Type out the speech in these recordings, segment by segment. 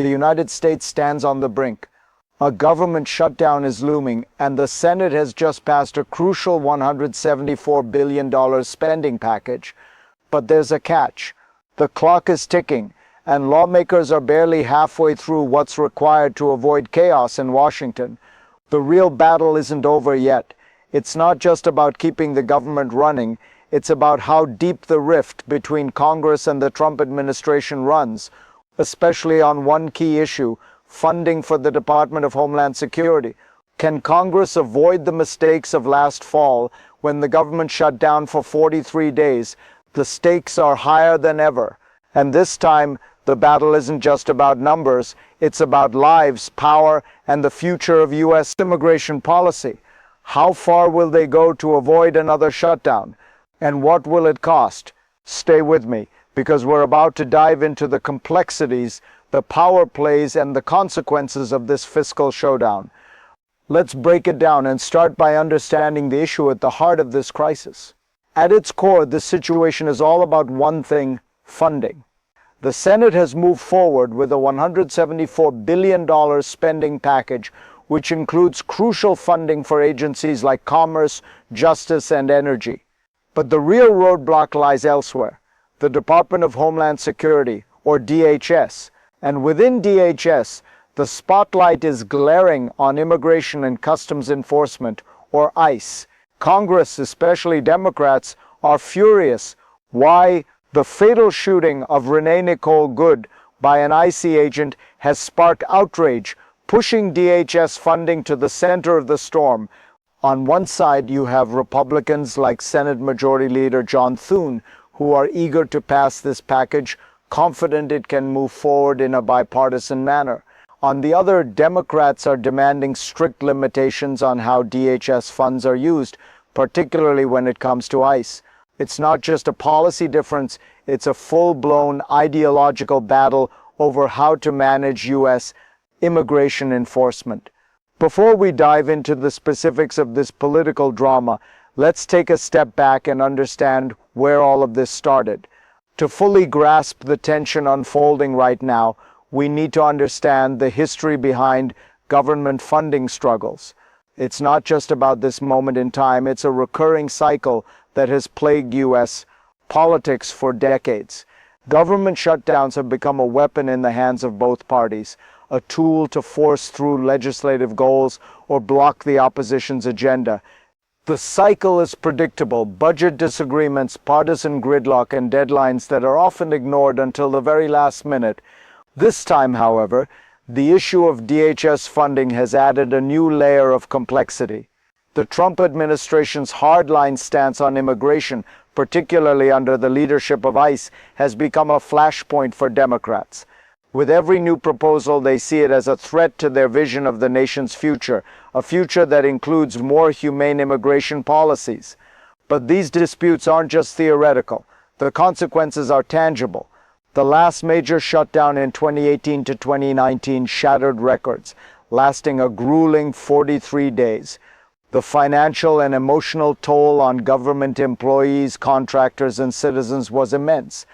The United States stands on the brink. A government shutdown is looming, and the Senate has just passed a crucial $174 billion spending package. But there's a catch. The clock is ticking, and lawmakers are barely halfway through what's required to avoid chaos in Washington. The real battle isn't over yet. It's not just about keeping the government running, it's about how deep the rift between Congress and the Trump administration runs, especially on one key issue: funding for the Department of Homeland Security. Can Congress avoid the mistakes of last fall when the government shut down for 43 days? The stakes are higher than ever. And this time, the battle isn't just about numbers, it's about lives, power, and the future of U.S. immigration policy. How far will they go to avoid another shutdown? And what will it cost? Stay with me, because we're about to dive into the complexities, the power plays, and the consequences of this fiscal showdown. Let's break it down and start by understanding the issue at the heart of this crisis. At its core, this situation is all about one thing: funding. The Senate has moved forward with a $174 billion spending package, which includes crucial funding for agencies like Commerce, Justice, and Energy. But the real roadblock lies elsewhere: the Department of Homeland Security, or DHS. And within DHS, the spotlight is glaring on Immigration and Customs Enforcement, or ICE. Congress, especially Democrats, are furious. Why? The fatal shooting of Renee Nicole Good by an ICE agent has sparked outrage, pushing DHS funding to the center of the storm. On one side, you have Republicans like Senate Majority Leader John Thune, who are eager to pass this package, confident it can move forward in a bipartisan manner. On the other, Democrats are demanding strict limitations on how DHS funds are used, particularly when it comes to ICE. It's not just a policy difference, it's a full-blown ideological battle over how to manage U.S. immigration enforcement. Before we dive into the specifics of this political drama, let's take a step back and understand where all of this started. To fully grasp the tension unfolding right now, we need to understand the history behind government funding struggles. It's not just about this moment in time, it's a recurring cycle that has plagued U.S. politics for decades. Government shutdowns have become a weapon in the hands of both parties, a tool to force through legislative goals or block the opposition's agenda. The cycle is predictable: budget disagreements, partisan gridlock, and deadlines that are often ignored until the very last minute. This time, however, the issue of DHS funding has added a new layer of complexity. The Trump administration's hardline stance on immigration, particularly under the leadership of ICE, has become a flashpoint for Democrats. With every new proposal, they see it as a threat to their vision of the nation's future, a future that includes more humane immigration policies. But these disputes aren't just theoretical. The consequences are tangible. The last major shutdown in 2018 to 2019 shattered records, lasting a grueling 43 days. The financial and emotional toll on government employees, contractors, and citizens was immense.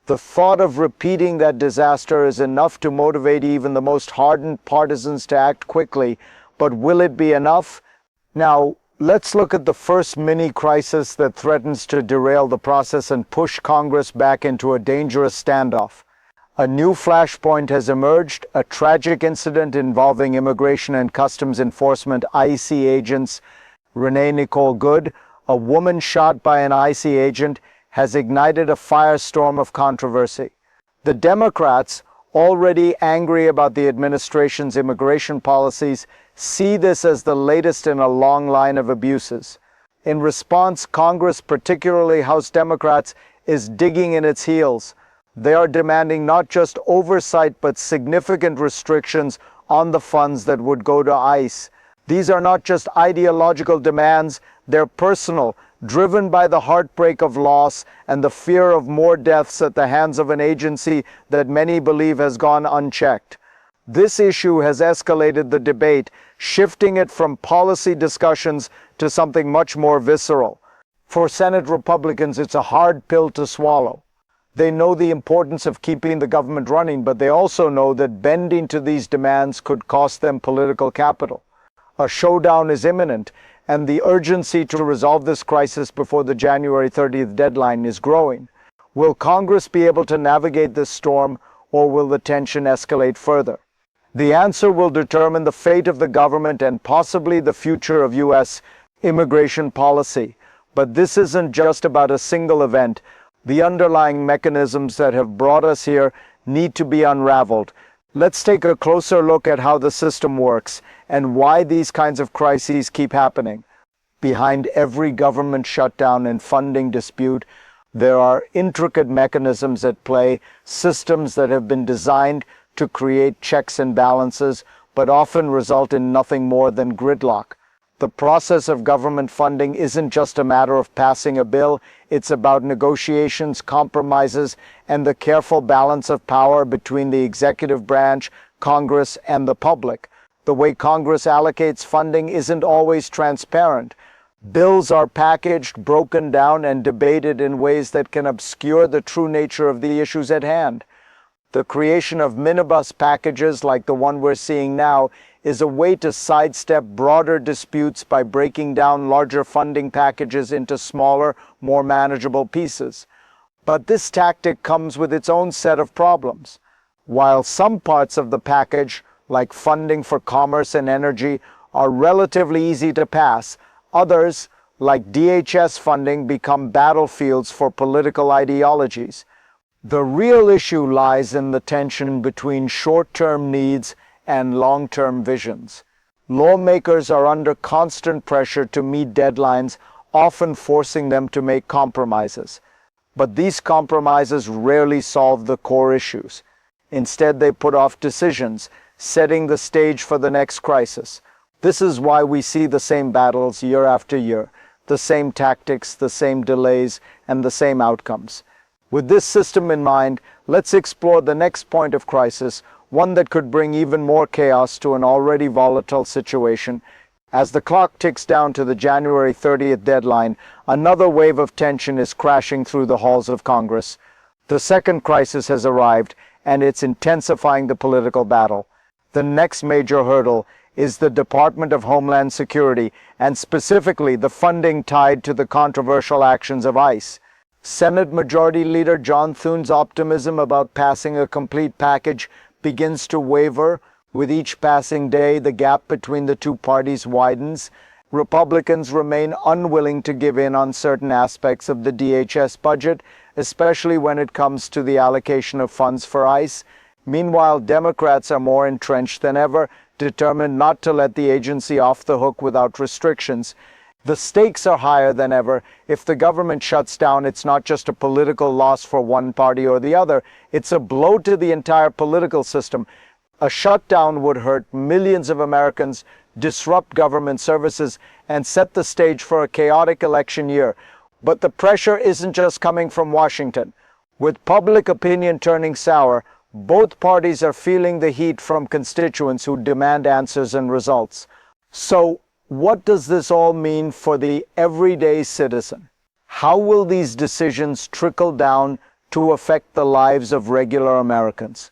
The thought of repeating that disaster is enough to motivate even the most hardened partisans to act quickly, but will it be enough? Now, let's look at the first mini-crisis that threatens to derail the process and push Congress back into a dangerous standoff. A new flashpoint has emerged: a tragic incident involving Immigration and Customs Enforcement ICE agents. Renee Nicole Good, a woman shot by an ICE agent, has ignited a firestorm of controversy. The Democrats, already angry about the administration's immigration policies, see this as the latest in a long line of abuses. In response, Congress, particularly House Democrats, is digging in its heels. They are demanding not just oversight but significant restrictions on the funds that would go to ICE. These are not just ideological demands, they're personal, driven by the heartbreak of loss and the fear of more deaths at the hands of an agency that many believe has gone unchecked. This issue has escalated the debate, shifting it from policy discussions to something much more visceral. For Senate Republicans, it's a hard pill to swallow. They know the importance of keeping the government running, but they also know that bending to these demands could cost them political capital. A showdown is imminent, and the urgency to resolve this crisis before the January 30th deadline is growing. Will Congress be able to navigate this storm, or will the tension escalate further? The answer will determine the fate of the government and possibly the future of U.S. immigration policy. But this isn't just about a single event. The underlying mechanisms that have brought us here need to be unraveled. Let's take a closer look at how the system works and why these kinds of crises keep happening. Behind every government shutdown and funding dispute, there are intricate mechanisms at play, systems that have been designed to create checks and balances, but often result in nothing more than gridlock. The process of government funding isn't just a matter of passing a bill, it's about negotiations, compromises, and the careful balance of power between the executive branch, Congress, and the public. The way Congress allocates funding isn't always transparent. Bills are packaged, broken down, and debated in ways that can obscure the true nature of the issues at hand. The creation of minibus packages like the one we're seeing now is a way to sidestep broader disputes by breaking down larger funding packages into smaller, more manageable pieces. But this tactic comes with its own set of problems. While some parts of the package, like funding for commerce and energy, are relatively easy to pass, others, like DHS funding, become battlefields for political ideologies. The real issue lies in the tension between short-term needs and long-term visions. Lawmakers are under constant pressure to meet deadlines, often forcing them to make compromises. But these compromises rarely solve the core issues. Instead, they put off decisions, setting the stage for the next crisis. This is why we see the same battles year after year, the same tactics, the same delays, and the same outcomes. With this system in mind, let's explore the next point of crisis, one that could bring even more chaos to an already volatile situation. As the clock ticks down to the January 30th deadline, another wave of tension is crashing through the halls of Congress. The second crisis has arrived, and it's intensifying the political battle. The next major hurdle is the Department of Homeland Security, and specifically the funding tied to the controversial actions of ICE. Senate Majority Leader John Thune's optimism about passing a complete package begins to waver. With each passing day, the gap between the two parties widens. Republicans remain unwilling to give in on certain aspects of the DHS budget, especially when it comes to the allocation of funds for ICE. Meanwhile, Democrats are more entrenched than ever, determined not to let the agency off the hook without restrictions. The stakes are higher than ever. If the government shuts down, it's not just a political loss for one party or the other. It's a blow to the entire political system. A shutdown would hurt millions of Americans, disrupt government services, and set the stage for a chaotic election year. But the pressure isn't just coming from Washington. With public opinion turning sour, both parties are feeling the heat from constituents who demand answers and results. So, what does this all mean for the everyday citizen? How will these decisions trickle down to affect the lives of regular Americans?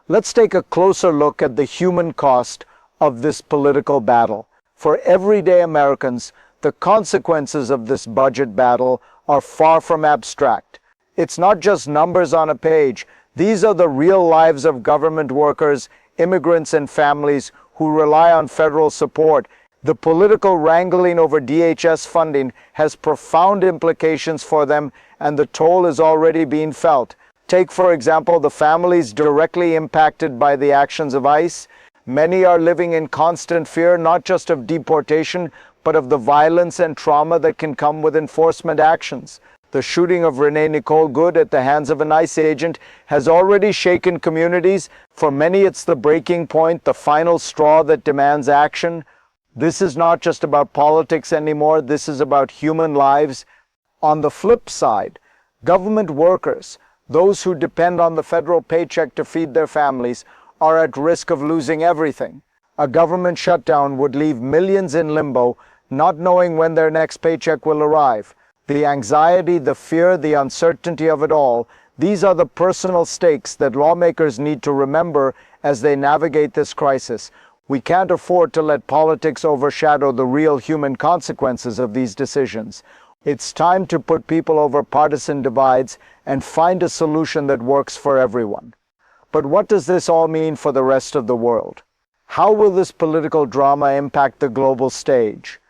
Let's take a closer look at the human cost of this political battle. For everyday Americans, the consequences of this budget battle are far from abstract. It's not just numbers on a page. These are the real lives of government workers, immigrants, and families who rely on federal support. The political wrangling over DHS funding has profound implications for them, and the toll is already being felt. Take, for example, the families directly impacted by the actions of ICE. Many are living in constant fear, not just of deportation, but of the violence and trauma that can come with enforcement actions. The shooting of Renee Nicole Good at the hands of an ICE agent has already shaken communities. For many, it's the breaking point, the final straw that demands action. This is not just about politics anymore. This is about human lives. On the flip side, government workers, those who depend on the federal paycheck to feed their families, are at risk of losing everything. A government shutdown would leave millions in limbo, not knowing when their next paycheck will arrive. The anxiety, the fear, the uncertainty of it all, These are the personal stakes that lawmakers need to remember as they navigate this crisis. We can't afford to let politics overshadow the real human consequences of these decisions. It's time to put people over partisan divides and find a solution that works for everyone. But what does this all mean for the rest of the world? How will this political drama impact the global stage?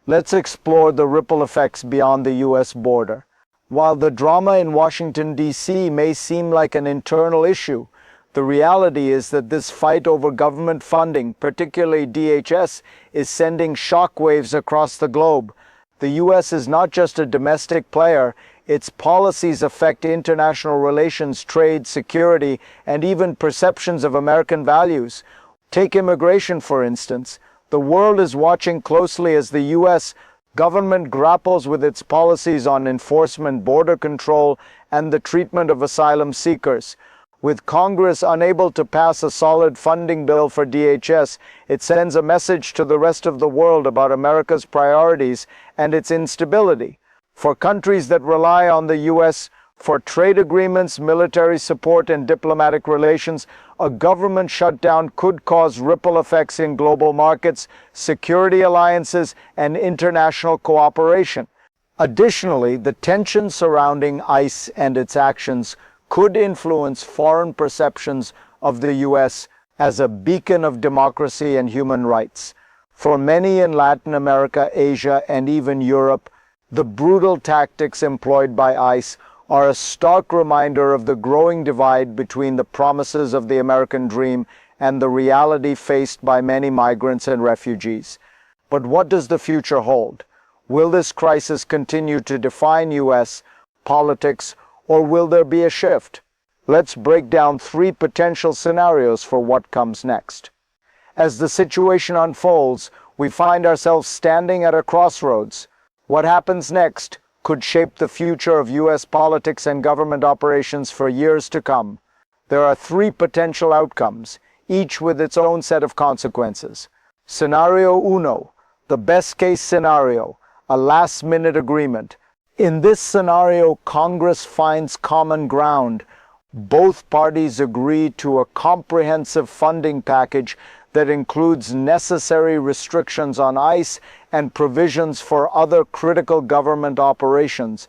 Let's explore the ripple effects beyond the US border. While the drama in Washington, D.C. may seem like an internal issue, the reality is that this fight over government funding, particularly DHS, is sending shockwaves across the globe. The US is not just a domestic player, its policies affect international relations, trade, security, and even perceptions of American values. Take immigration, for instance. The world is watching closely as the US government grapples with its policies on enforcement, border control, and the treatment of asylum seekers. With Congress unable to pass a solid funding bill for DHS, it sends a message to the rest of the world about America's priorities and its instability. For countries that rely on the US for trade agreements, military support, and diplomatic relations, a government shutdown could cause ripple effects in global markets, security alliances, and international cooperation. Additionally, the tension surrounding ICE and its actions could influence foreign perceptions of the US as a beacon of democracy and human rights. For many in Latin America, Asia, and even Europe, the brutal tactics employed by ICE are a stark reminder of the growing divide between the promises of the American dream and the reality faced by many migrants and refugees. But what does the future hold? Will this crisis continue to define US politics, or will there be a shift? Let's break down 3 potential scenarios for what comes next. As the situation unfolds, we find ourselves standing at a crossroads. What happens next could shape the future of US politics and government operations for years to come. There are 3 potential outcomes, each with its own set of consequences. Scenario uno, the best-case scenario, a last-minute agreement. In this scenario, Congress finds common ground. Both parties agree to a comprehensive funding package that includes necessary restrictions on ICE and provisions for other critical government operations.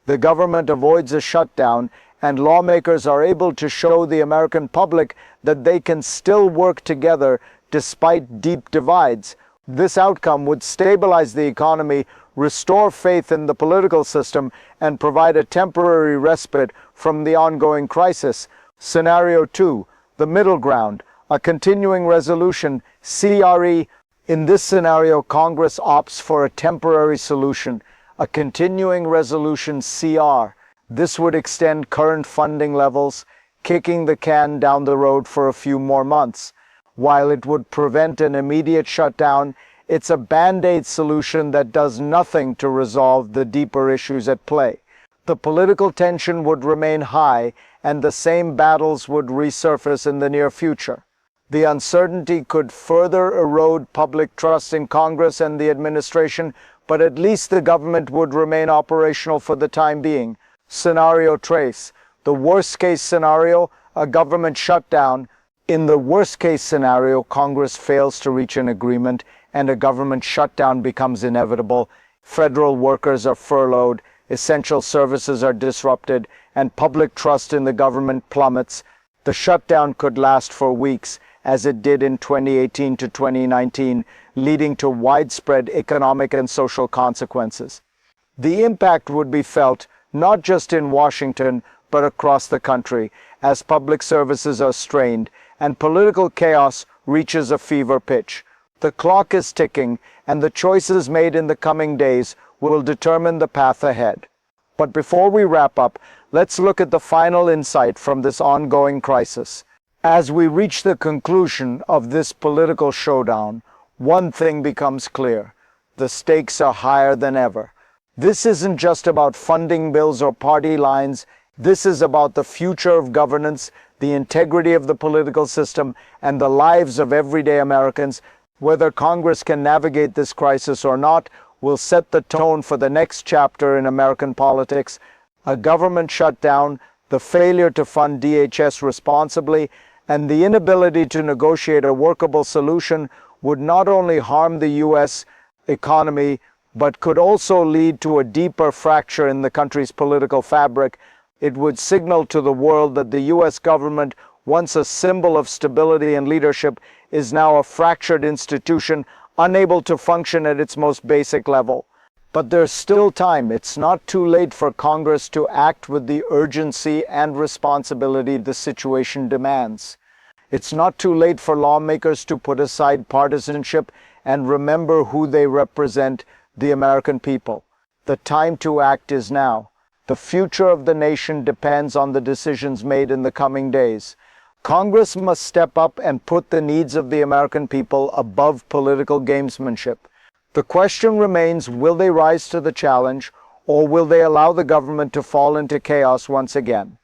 The government avoids a shutdown, and lawmakers are able to show the American public that they can still work together despite deep divides. This outcome would stabilize the economy, restore faith in the political system, and provide a temporary respite from the ongoing crisis. Scenario 2, the middle ground, a continuing resolution, CRE. In this scenario, Congress opts for a temporary solution, a continuing resolution, CR. This would extend current funding levels, kicking the can down the road for a few more months. While it would prevent an immediate shutdown, it's a band-aid solution that does nothing to resolve the deeper issues at play. The political tension would remain high, and the same battles would resurface in the near future. The uncertainty could further erode public trust in Congress and the administration, but at least the government would remain operational for the time being. Scenario trace. The worst-case scenario, a government shutdown. In the worst-case scenario, Congress fails to reach an agreement and a government shutdown becomes inevitable. Federal workers are furloughed, essential services are disrupted, and public trust in the government plummets. The shutdown could last for weeks, as it did in 2018 to 2019, leading to widespread economic and social consequences. The impact would be felt not just in Washington, but across the country, as public services are strained and political chaos reaches a fever pitch. The clock is ticking, and the choices made in the coming days will determine the path ahead. But before we wrap up, let's look at the final insight from this ongoing crisis. As we reach the conclusion of this political showdown, one thing becomes clear: the stakes are higher than ever. This isn't just about funding bills or party lines. This is about the future of governance, the integrity of the political system, and the lives of everyday Americans. Whether Congress can navigate this crisis or not will set the tone for the next chapter in American politics. A government shutdown, the failure to fund DHS responsibly, and the inability to negotiate a workable solution would not only harm the U.S. economy, but could also lead to a deeper fracture in the country's political fabric. It would signal to the world that the U.S. government, once a symbol of stability and leadership, is now a fractured institution, unable to function at its most basic level. But there's still time. It's not too late for Congress to act with the urgency and responsibility the situation demands. It's not too late for lawmakers to put aside partisanship and remember who they represent, the American people. The time to act is now. The future of the nation depends on the decisions made in the coming days. Congress must step up and put the needs of the American people above political gamesmanship. The question remains, will they rise to the challenge, or will they allow the government to fall into chaos once again?